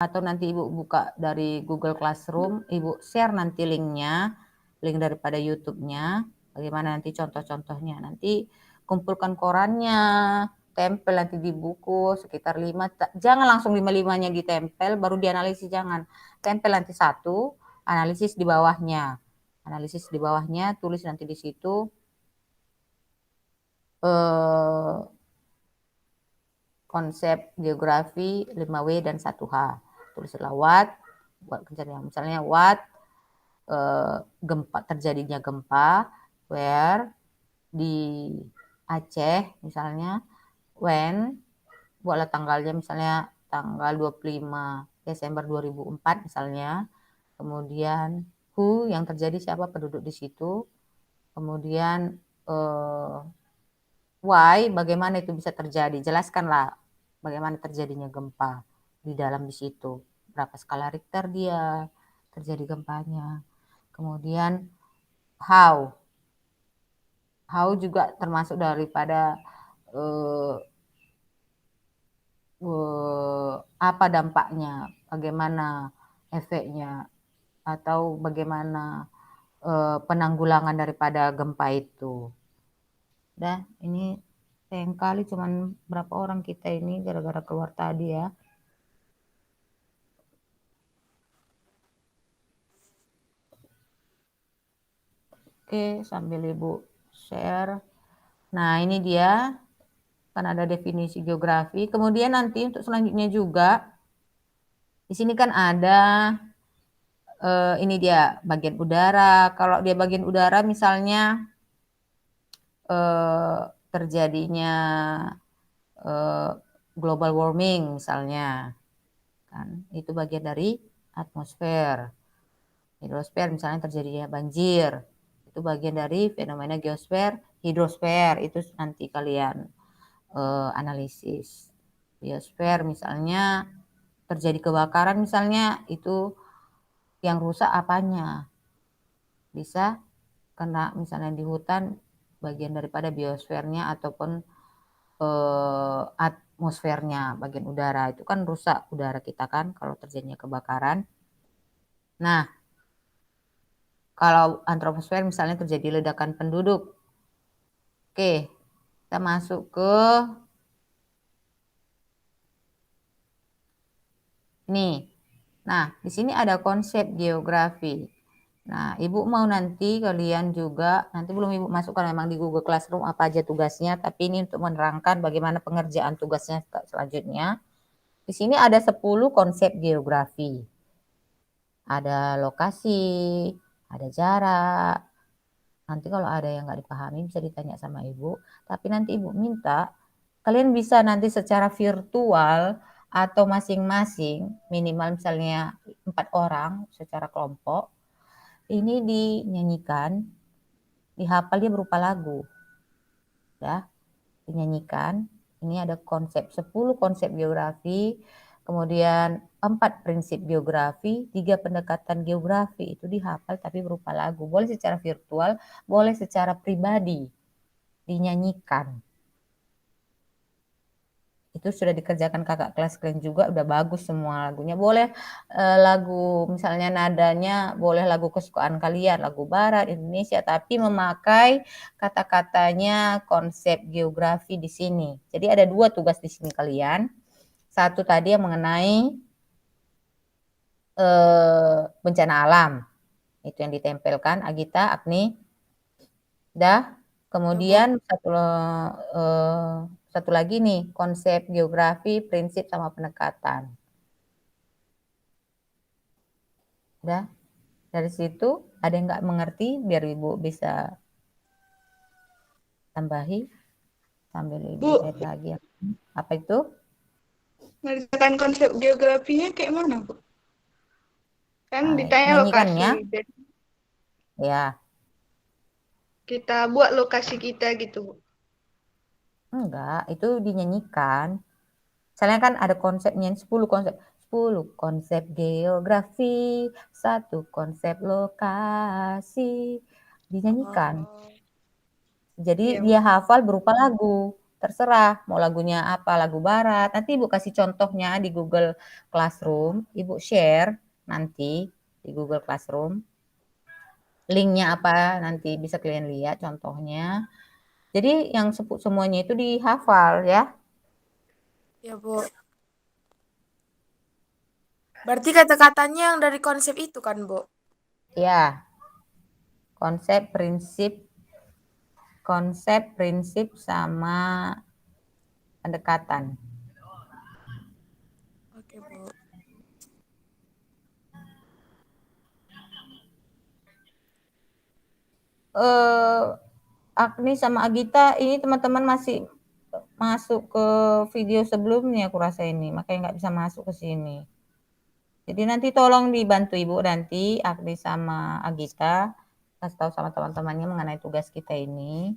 atau nanti Ibu buka dari Google Classroom, Ibu share nanti linknya, link daripada YouTube-nya, bagaimana nanti contoh-contohnya. Nanti kumpulkan korannya, tempel nanti di buku sekitar 5, jangan langsung 5-5-nya ditempel baru dianalisis, jangan. Tempel nanti 1, analisis di bawahnya. Analisis di bawahnya, tulis nanti di situ konsep geografi 5W dan 1H. Tulislah what, misalnya what, gempa, terjadinya gempa, where, di Aceh misalnya, when, buatlah tanggalnya misalnya tanggal 25 Desember 2004 misalnya, kemudian who, yang terjadi siapa penduduk di situ, kemudian why, bagaimana itu bisa terjadi, jelaskanlah bagaimana terjadinya gempa di dalam di situ, berapa skala Richter dia terjadi gempanya. Kemudian how juga termasuk daripada apa dampaknya, bagaimana efeknya, atau bagaimana penanggulangan daripada gempa itu. Dah, ini sayang kali cuman berapa orang kita ini gara-gara keluar tadi ya. Oke, sambil Ibu share. Nah, ini dia kan ada definisi geografi. Kemudian nanti untuk selanjutnya juga di sini kan ada ini dia bagian udara. Kalau dia bagian udara misalnya terjadinya global warming misalnya, kan itu bagian dari atmosfer. Hidrosfer misalnya terjadinya banjir, itu bagian dari fenomena geosfer, hidrosfer, itu nanti kalian analisis. Biosfer misalnya terjadi kebakaran misalnya, itu yang rusak apanya, bisa kena misalnya di hutan bagian daripada biosfernya ataupun atmosfernya, bagian udara itu kan rusak udara kita kan kalau terjadinya kebakaran. Nah, kalau antroposfer misalnya terjadi ledakan penduduk. Oke, kita masuk ke ini. Nah, di sini ada konsep geografi. Nah, Ibu mau nanti kalian juga, nanti belum Ibu masukkan memang di Google Classroom apa aja tugasnya, tapi ini untuk menerangkan bagaimana pengerjaan tugasnya selanjutnya. Di sini ada 10 konsep geografi. Ada lokasi, ada jarak. Nanti kalau ada yang nggak dipahami bisa ditanya sama Ibu. Tapi nanti Ibu minta kalian bisa nanti secara virtual atau masing-masing, minimal misalnya 4 orang secara kelompok, ini dinyanyikan, dihafal dia berupa lagu. Ya, dinyanyikan. Ini ada konsep 10 konsep geografi, kemudian 4 prinsip geografi, 3 pendekatan geografi, itu dihafal tapi berupa lagu. Boleh secara virtual, boleh secara pribadi dinyanyikan. Itu sudah dikerjakan kakak kelas kalian juga, udah bagus semua lagunya. Boleh lagu misalnya nadanya, boleh lagu kesukaan kalian, lagu barat, Indonesia, tapi memakai kata-katanya konsep geografi di sini. Jadi ada 2 tugas di sini kalian. Satu tadi yang mengenai bencana alam. Itu yang ditempelkan, Agita, Agni. Dah. Kemudian satu lagi nih, konsep geografi, prinsip sama pendekatan. Udah. Dari situ ada yang nggak mengerti biar Ibu bisa tambahi sambil Ibu share lagi. Apa itu? Mengerjakan konsep geografinya kayak mana, Bu? Kan ditanya lokasi. Ya. Kita buat lokasi kita gitu, Bu. Enggak, itu dinyanyikan. Misalnya kan ada konsepnya 10 konsep. 10 konsep geografi, 1 konsep lokasi. Dinyanyikan. Jadi dia hafal berupa lagu. terserah mau lagunya apa, lagu barat. Nanti Ibu kasih contohnya di Google Classroom, Ibu share nanti di Google Classroom. Linknya apa nanti bisa kalian lihat contohnya. Jadi yang semuanya itu dihafal ya. Ya, Bu. Berarti kata-katanya yang dari konsep itu kan, Bu? Ya. Konsep, prinsip sama pendekatan. Oke, Bu. Agni sama Agita ini teman-teman masih masuk ke video sebelumnya aku rasa ini, makanya nggak bisa masuk ke sini. Jadi nanti tolong dibantu Ibu nanti Agni sama Agita kasih tahu sama teman-temannya mengenai tugas kita ini.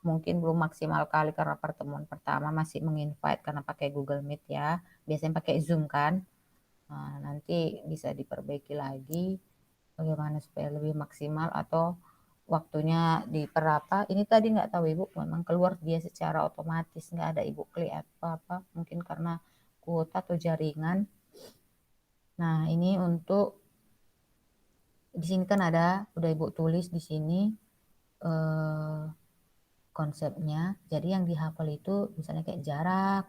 Mungkin belum maksimal kali karena pertemuan pertama masih menginvite karena pakai Google Meet ya. Biasanya pakai Zoom kan. Nah, nanti bisa diperbaiki lagi bagaimana supaya lebih maksimal atau waktunya diperapa. Ini tadi nggak tahu Ibu, memang keluar dia secara otomatis, nggak ada Ibu klik apa-apa, mungkin karena kuota atau jaringan. Nah, ini untuk di sini kan ada udah Ibu tulis di sini konsepnya. Jadi yang dihafal itu misalnya kayak jarak,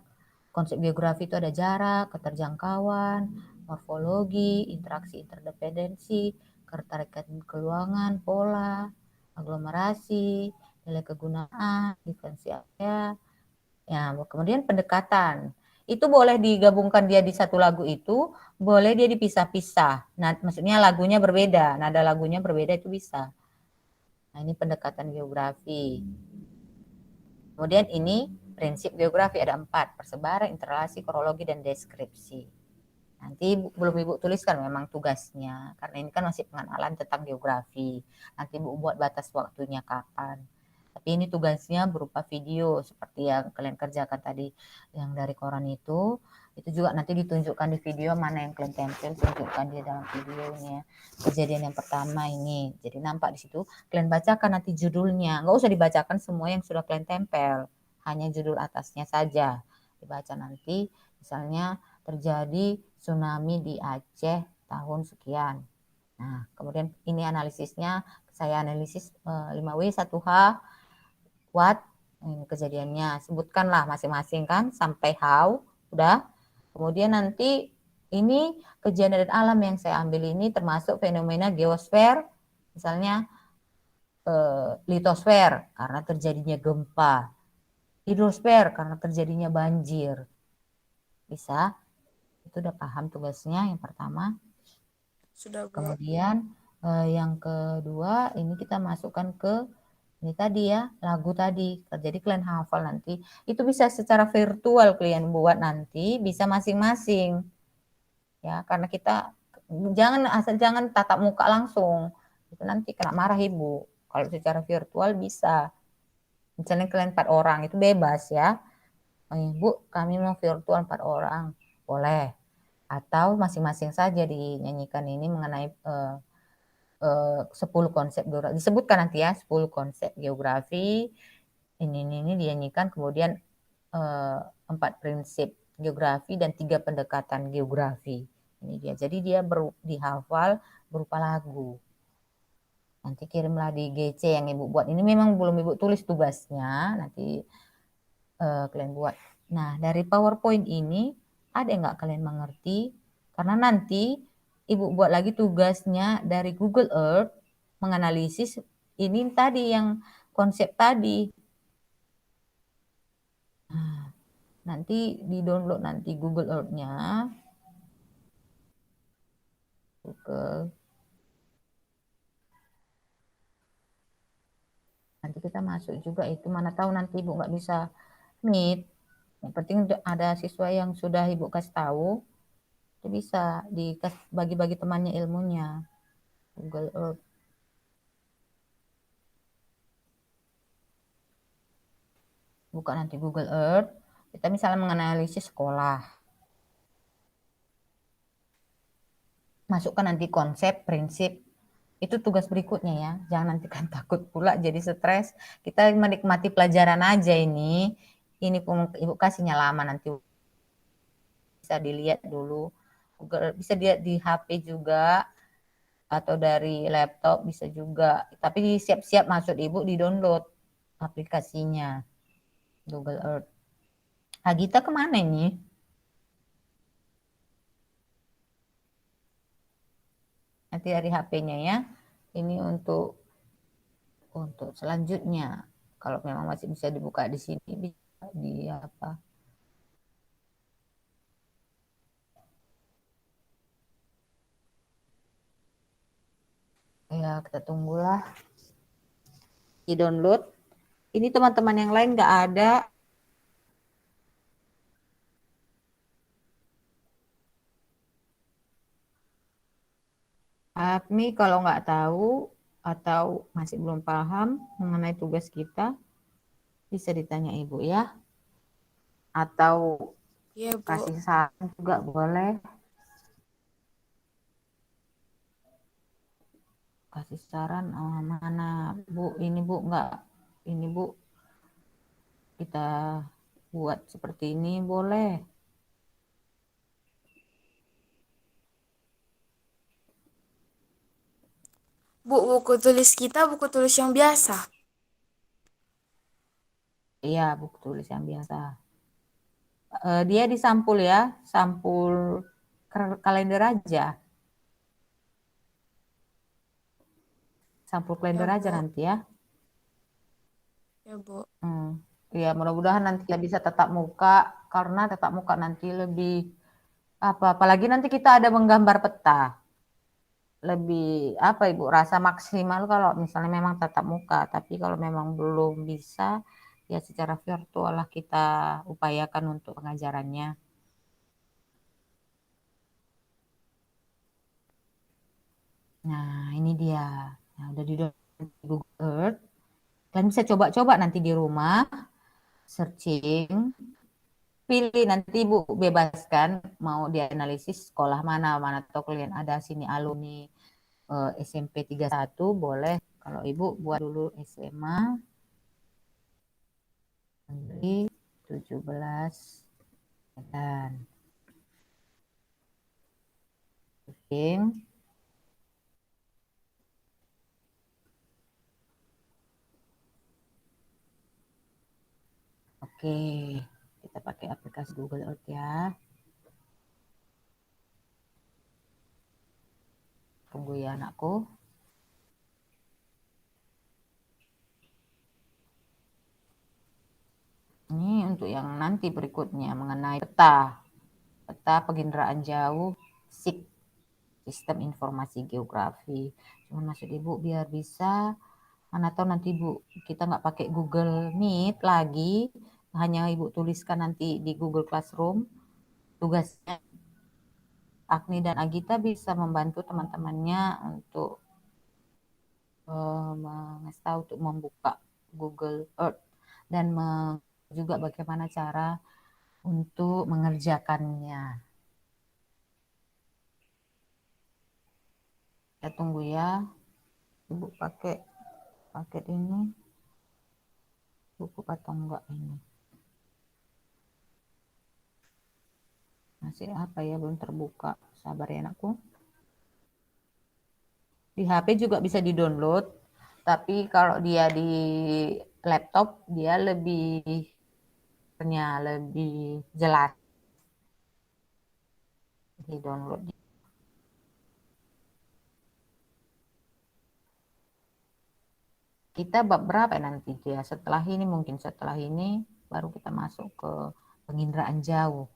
konsep geografi itu ada jarak, keterjangkauan, morfologi, interaksi interdependensi, keterikatan keuangan, pola, aglomerasi, nilai kegunaan, diferensialnya. Ya, kemudian pendekatan. Itu boleh digabungkan dia di satu lagu itu, boleh dia dipisah-pisah. Nah, maksudnya lagunya berbeda, nada lagunya berbeda itu bisa. Nah, ini pendekatan geografi. Kemudian ini prinsip geografi ada 4, persebaran, interrelasi, kronologi, dan deskripsi. Nanti belum Ibu tuliskan memang tugasnya, karena ini kan masih pengenalan tentang geografi. Nanti Ibu buat batas waktunya kapan. Tapi ini tugasnya berupa video, seperti yang kalian kerjakan tadi, yang dari koran itu juga nanti ditunjukkan di video mana yang kalian tempel, tunjukkan di dalam videonya. Kejadian yang pertama ini, jadi nampak di situ, kalian bacakan nanti judulnya, nggak usah dibacakan semua yang sudah kalian tempel, hanya judul atasnya saja dibaca nanti, misalnya terjadi tsunami di Aceh tahun sekian. Nah, kemudian ini analisisnya, saya analisis 5W 1H, what, ini kejadiannya, sebutkanlah masing-masing kan, sampai how, udah. Kemudian nanti ini kejadian alam yang saya ambil ini termasuk fenomena geosfer, misalnya litosfer karena terjadinya gempa, hidrosfer karena terjadinya banjir. Bisa? Itu udah paham tugasnya yang pertama. Sudah, Bu. Kemudian yang kedua ini kita masukkan ke ini tadi ya, lagu tadi. Jadi kalian hafal nanti. Itu bisa secara virtual kalian buat nanti, bisa masing-masing. Ya, karena kita jangan tatap muka langsung. Itu nanti kena marah Ibu. Kalau secara virtual bisa. Misalnya kalian 4 orang itu bebas ya. Bu, kami mau virtual 4 orang. Boleh. Atau masing-masing saja dinyanyikan ini mengenai 10 konsep geografi. Disebutkan nanti ya 10 konsep geografi. Ini dinyanyikan, kemudian 4 prinsip geografi dan 3 pendekatan geografi. Ini dia. Jadi dia dihafal berupa lagu. Nanti kirimlah di GC yang Ibu buat. Ini memang belum Ibu tulis tugasnya. Nanti kalian buat. Nah, dari PowerPoint ini ada nggak kalian mengerti? Karena nanti Ibu buat lagi tugasnya dari Google Earth menganalisis ini tadi yang konsep tadi. Nah, nanti di-download nanti Google Earth-nya. Google. Nanti kita masuk juga itu, mana tahu nanti Ibu nggak bisa Meet. Yang penting ada siswa yang sudah Ibu kasih tahu, itu bisa bagi-bagi temannya ilmunya. Google Earth. Buka nanti Google Earth, kita misalnya menganalisis sekolah. Masukkan nanti konsep, prinsip, Itu tugas berikutnya ya. Jangan nanti kan takut pula jadi stres. Kita menikmati pelajaran aja ini. Ini Ibu kasih nyalaman nanti bisa dilihat dulu. Bisa dilihat di HP juga atau dari laptop bisa juga. Tapi siap-siap maksud Ibu di-download aplikasinya Google Earth. Agita kemana ini? Nanti dari HP-nya ya. Ini untuk selanjutnya. Kalau memang masih bisa dibuka di sini, bisa di apa? Ya, kita tunggulah di-download. Ini teman-teman yang lain nggak ada. Tapi kalau nggak tahu atau masih belum paham mengenai tugas kita, bisa ditanya Ibu ya. Atau Iya, Bu. kasih saran juga boleh. Kasih saran, oh, mana Bu, ini Bu nggak, ini Bu kita buat seperti ini boleh. Bu, buku tulis kita buku tulis yang biasa. Iya, buku tulis yang biasa. Dia di sampul ya, sampul kalender aja. Sampul kalender Ya, aja Bu. nanti ya. Ya, Bu. Ya mudah-mudahan nanti kita bisa tatap muka, karena tatap muka nanti lebih apalagi nanti kita ada menggambar peta. Lebih Ibu rasa maksimal kalau misalnya memang tatap muka, tapi kalau memang belum bisa ya secara virtual lah kita upayakan untuk pengajarannya. Nah, ini dia. Nah, udah di Google Earth. Kalian bisa coba-coba nanti di rumah searching, pilih nanti Ibu bebaskan mau dianalisis sekolah mana atau kalian ada sini alumni SMP 31 boleh. Kalau Ibu buat dulu SMA Negeri 17 Medan. Oke. Oke, kita pakai aplikasi Google Earth ya. Tunggu ya anakku. Ini untuk yang nanti berikutnya mengenai peta penginderaan jauh SIG, Sistem Informasi Geografi. Cuma maksud Ibu biar bisa, mana tahu nanti Ibu kita nggak pakai Google Meet lagi, hanya Ibu tuliskan nanti di Google Classroom tugasnya. Agni dan Agita bisa membantu teman-temannya untuk mengasih tahu untuk membuka Google Earth dan juga bagaimana cara untuk mengerjakannya. Kita tunggu ya. Ibu pakai paket ini. Buku atau enggak ini? Masih apa ya, belum terbuka. Sabar ya anakku. Di HP juga bisa di-download, tapi kalau dia di laptop dia lebih jelas di-download. Kita bab berapa nanti dia? Setelah ini mungkin setelah ini baru kita masuk ke penginderaan jauh.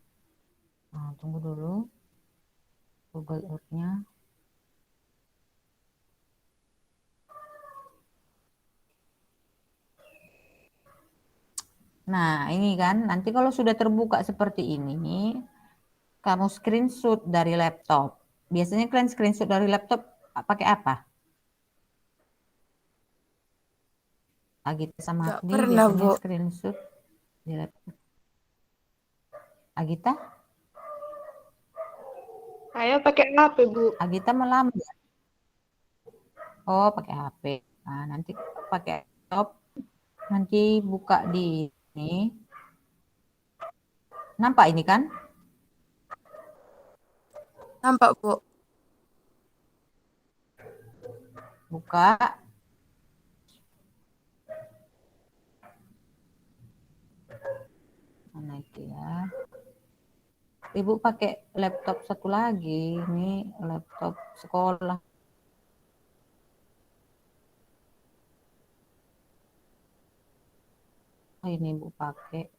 Nah, tunggu dulu Google Earth-nya. Nah, ini kan nanti kalau sudah terbuka seperti ini, kamu screenshot dari laptop. Biasanya kalian screenshot dari laptop pakai apa? Agita sama Nggak Agni pernah, biasanya Bu. screenshot di laptop. Agita? Saya pakai HP, Bu. Agita melambat. Oh, pakai HP. Nah, nanti pakai laptop, nanti buka di ini. Nampak ini kan? Nampak, Bu. Buka. Mana itu ya? Ibu pakai laptop satu lagi. Ini laptop sekolah. Oh, ini Ibu pakai.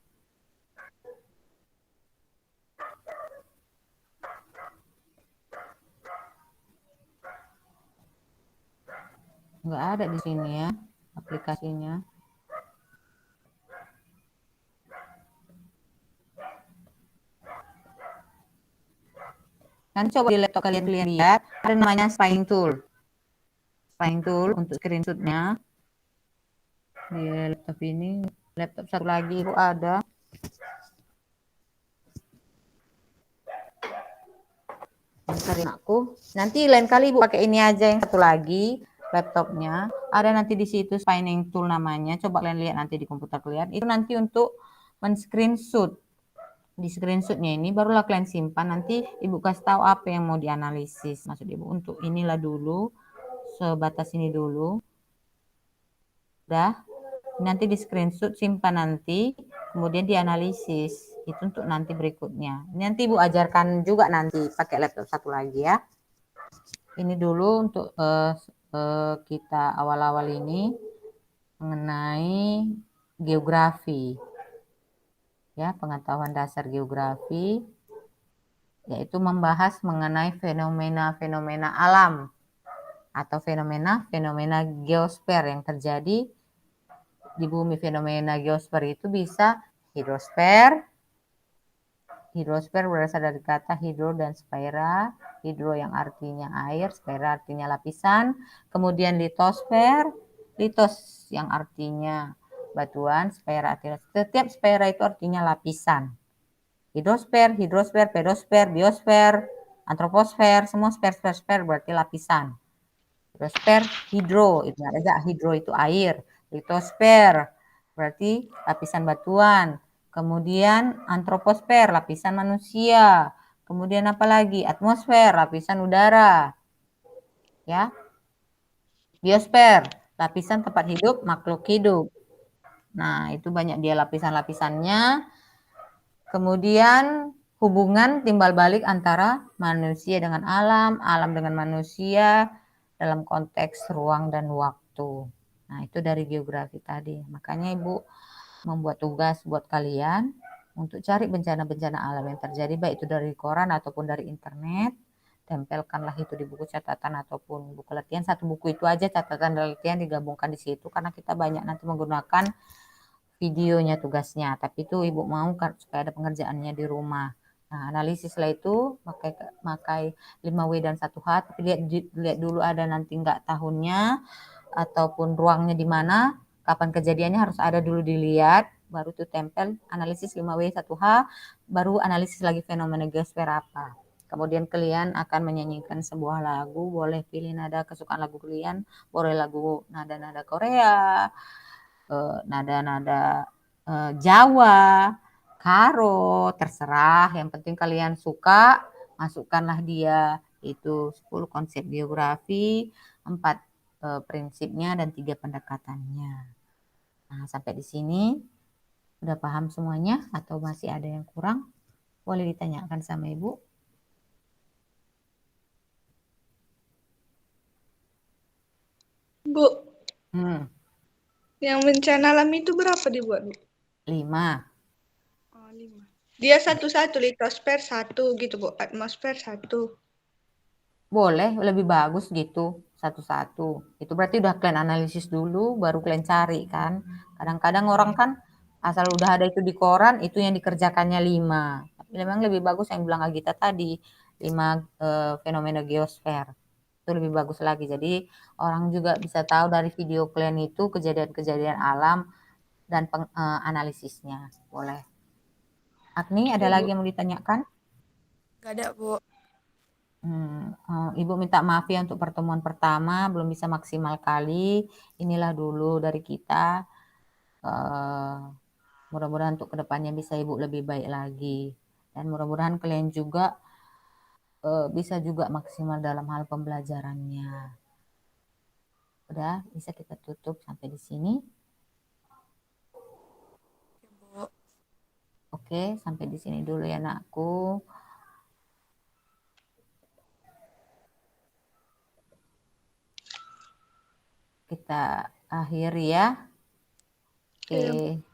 Nggak ada di sini ya aplikasinya. Nanti coba di laptop kalian lihat, ada namanya spying tool. Spying tool untuk screenshotnya. Di laptop ini, laptop satu lagi Ibu ada. Bentarin aku. Nanti lain kali Ibu pakai ini aja yang satu lagi laptopnya. Ada nanti di situ spying tool namanya. Coba kalian lihat nanti di komputer kalian. Itu nanti untuk men-screenshot. Di screenshotnya ini barulah kalian simpan, nanti Ibu kasih tahu apa yang mau dianalisis. Maksud Ibu untuk inilah dulu, sebatas ini dulu. Udah, nanti di screenshot simpan nanti, kemudian dianalisis. Itu untuk nanti berikutnya. Nanti Ibu ajarkan juga nanti pakai laptop satu lagi ya. Ini dulu untuk kita awal-awal ini mengenai geografi. Ya, pengetahuan dasar geografi, yaitu membahas mengenai fenomena-fenomena alam atau fenomena-fenomena geosfer yang terjadi di bumi. Fenomena geosfer itu bisa hidrosfer. Hidrosfer berasal dari kata hidro dan sfera. Hidro yang artinya air, sfera artinya lapisan. Kemudian litosfer, litos yang artinya batuan, sfera artinya setiap sfera itu artinya lapisan. Hidrosfer, hidrosfer, pedosfer, biosfer, antroposfer, semua sfer berarti lapisan. Hidrosfer, hidro, itu ada hidro itu air. Litosfer berarti lapisan batuan. Kemudian antroposfer, lapisan manusia. Kemudian apa lagi? Atmosfer, lapisan udara. Ya. Biosfer, lapisan tempat hidup makhluk hidup. Nah, itu banyak dia lapisan-lapisannya. Kemudian hubungan timbal balik antara manusia dengan alam, alam dengan manusia dalam konteks ruang dan waktu. Nah, itu dari geografi tadi. Makanya Ibu membuat tugas buat kalian untuk cari bencana-bencana alam yang terjadi, baik itu dari koran ataupun dari internet. Tempelkanlah itu di buku catatan ataupun buku latihan. Satu buku itu aja catatan dan latihan digabungkan di situ, karena kita banyak nanti menggunakan videonya tugasnya, tapi itu Ibu mau supaya ada pengerjaannya di rumah. Nah, analisislah itu pakai 5W dan 1H, tapi lihat dulu ada nanti enggak tahunnya ataupun ruangnya di mana, kapan kejadiannya harus ada dulu dilihat, baru itu tempel analisis 5W 1H, baru analisis lagi fenomena geosfer apa. Kemudian kalian akan menyanyikan sebuah lagu, boleh pilih nada kesukaan lagu kalian, boleh lagu nada-nada Korea, nada-nada Jawa, Karo, terserah. Yang penting kalian suka, masukkanlah dia. Itu 10 konsep geografi, 4 prinsipnya, dan 3 pendekatannya. Nah, sampai di sini udah paham semuanya atau masih ada yang kurang? Boleh ditanyakan sama Ibu. Bu, yang bencana alam itu berapa dibuat, Bu? 5. Oh, 5. Dia satu-satu, litosfer 1 gitu, Bu. Atmosfer 1. Boleh, lebih bagus gitu, satu-satu. Itu berarti udah kalian analisis dulu, baru kalian cari kan. Kadang-kadang orang kan asal udah ada itu di koran, itu yang dikerjakannya 5. Tapi memang lebih bagus yang bilang Agita tadi, 5 fenomena geosfer. Itu lebih bagus lagi. Jadi orang juga bisa tahu dari video kalian itu kejadian-kejadian alam dan analisisnya. Boleh. Agni, ada Oke, lagi Bu. yang mau ditanyakan? Gak ada, Bu. Ibu minta maaf ya untuk pertemuan pertama belum bisa maksimal kali. Inilah dulu dari kita. Mudah-mudahan untuk kedepannya bisa Ibu lebih baik lagi. Dan mudah-mudahan kalian juga bisa juga maksimal dalam hal pembelajarannya. Udah, bisa kita tutup sampai di sini. Bu. Oke, sampai di sini dulu ya anakku. Kita akhiri ya. Oke. Iya.